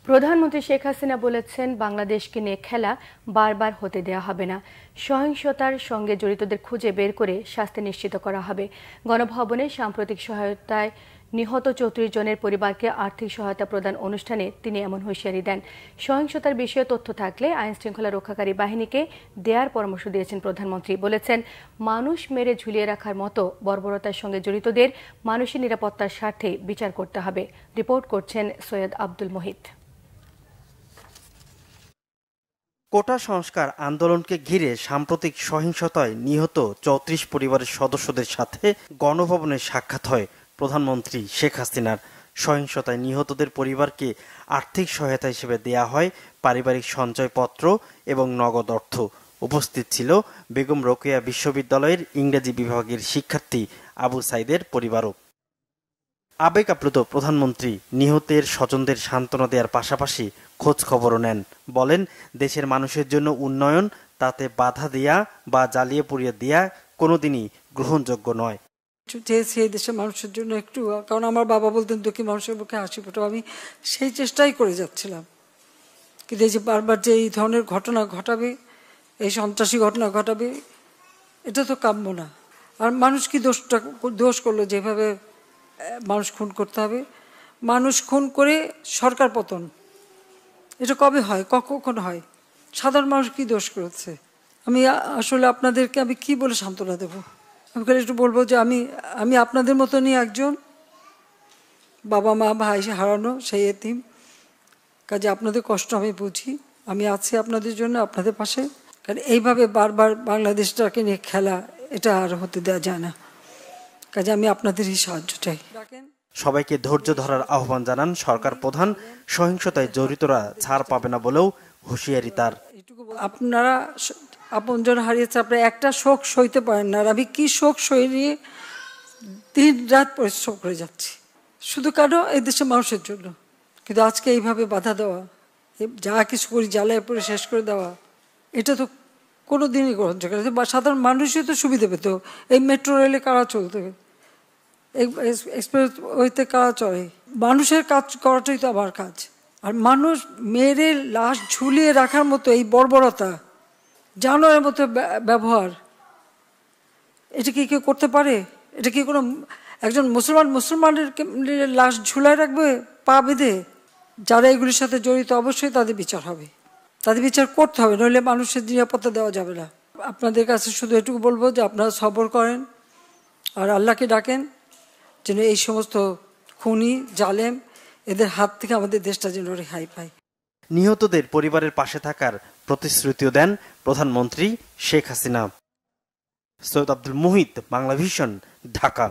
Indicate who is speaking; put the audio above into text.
Speaker 1: প্রধানমন্ত্রী শেখ হাসিনা বলেছেন, বাংলাদেশকে নিয়ে খেলা বারবার হতে দেওয়া হবে না। সহিংসতার সঙ্গে জড়িতদের খুঁজে বের করে শাস্তি নিশ্চিত করা হবে। গণভবনে সাম্প্রতিক সহায়তায় নিহত 34 জনের পরিবারকে আর্থিক সহায়তা প্রদান অনুষ্ঠানে তিনি এমন হুঁশিয়ারি দেন। সহিংসতার বিষয়ে তথ্য থাকলে আইনশৃঙ্খলা রক্ষাকারী বাহিনীকে দেওয়ার পরামর্শ দিয়েছেন প্রধানমন্ত্রী। বলেছেন, মানুষ মেরে ঝুলিয়ে রাখার মতো বর্বরতার সঙ্গে জড়িতদের মানুষের নিরাপত্তার স্বার্থে বিচার করতে হবে। রিপোর্ট করছেন সৈয়দ আব্দুল মোহিত।
Speaker 2: কোটা সংস্কার আন্দোলনকে ঘিরে সাম্প্রতিক সহিংসতায় নিহত 34 পরিবারের সদস্যদের সাথে গণভবনে সাক্ষাৎ হয় প্রধানমন্ত্রী শেখ হাসিনার। সহিংসতায় নিহতদের পরিবারকে আর্থিক সহায়তা হিসেবে দেয়া হয় পারিবারিক সঞ্চয়পত্র এবং নগদ অর্থ। উপস্থিত ছিল বেগম রোকেয়া বিশ্ববিদ্যালয়ের ইংরেজি বিভাগের শিক্ষার্থী আবু সাইদের পরিবারও। আবেগ আপ্লুত প্রধানমন্ত্রী নিহতের স্বজনদের সান্ত্বনা দেওয়ার পাশাপাশি খোঁজ খবরও নেন। বলেন, দেশের মানুষের জন্য উন্নয়ন, তাতে বাধা দেয়া বা জ্বালিয়ে পুড়িয়ে দেয়া কোনোদিনই গ্রহণযোগ্য নয়।
Speaker 3: চেয়েছি এই দেশের মানুষের জন্য একটু, কারণ আমার বাবা বলতেন দুঃখী মানুষের মুখে হাসি ফোটাও, আমি সেই চেষ্টাই করে যাচ্ছিলাম। কিন্তু এই যে বারবার যে এই ধরনের ঘটনা ঘটাবে, এই সন্ত্রাসী ঘটনা ঘটাবে, এটা তো কাম্য না। আর মানুষ কি দোষ করলো যেভাবে মানুষ খুন করতে হবে? মানুষ খুন করে সরকার পতন, এটা কবে হয়, কখন হয়? সাধারণ মানুষ কি দোষ করেছে? আমি আসলে আপনাদেরকে আমি কি বলে সান্ত্বনা দেব? আমি একটু বলবো যে আমি আপনাদের মতনই একজন, বাবা মা ভাই হারানো সেই এতিম। কাজে আপনাদের কষ্ট আমি বুঝি, আমি আছি আপনাদের জন্য, আপনাদের পাশে। কারণ এইভাবে বারবার বাংলাদেশটাকে নিয়ে খেলা, এটা আর হতে দেওয়া যায় না। কাজে আমি আপনাদেরই সাহায্য চাই।
Speaker 2: সবাইকে ধৈর্য ধরার আহ্বান জানান সরকার প্রধান। সহিংসতায় জড়িতরা ছাড় পাবে না বলেও হুঁশিয়ারি তার।
Speaker 3: আপনারা আপনজন হারিয়েছে, আপনারা একটা শোক সইতে পারেন না। আর আমি কি শোক সই নিয়ে দিন রাত পরিশ্রম করে যাচ্ছি, শুধু কেন এই দেশের মানুষের জন্য। কিন্তু আজকে এইভাবে বাধা দেওয়া, যা কিছু করি জ্বালায় পরে শেষ করে দেওয়া, এটা তো কোনো দিনই গ্রহণযোগ্য না। সাধারণ মানুষই তো সুবিধা পেত। এই মেট্রো রেলে কারা চলতে, এক্সপ্রেস ওয়েতে কারা চলে? মানুষের কাজ করাটাই তো আমার কাজ। আর মানুষ মেরে লাশ ঝুলিয়ে রাখার মতো এই বর্বরতা, জানোয়ারের মতো ব্যবহার, এটা কি কেউ করতে পারে? এটা কি কোনো একজন মুসলমানের লাশ ঝুলায় রাখবে পা বেঁধে? যারা এগুলির সাথে জড়িত অবশ্যই তাদের বিচার হবে, তাদের বিচার করতে হবে, নইলে মানুষের নিরাপত্তা দেওয়া যাবে না। আপনাদের কাছে শুধু এটুকু বলবো যে আপনারা সবর করেন আর আল্লাহকে ডাকেন যেন এই সমস্ত খুনি জালেম এদের হাত থেকে আমাদের দেশটা যেন রেহাই পায়।
Speaker 2: নিহতদের পরিবারের পাশে থাকার প্রতিশ্রুতিও দেন প্রধানমন্ত্রী শেখ হাসিনা। সৈয়দ আব্দুল মোহিত, বাংলা ভিশন, ঢাকা।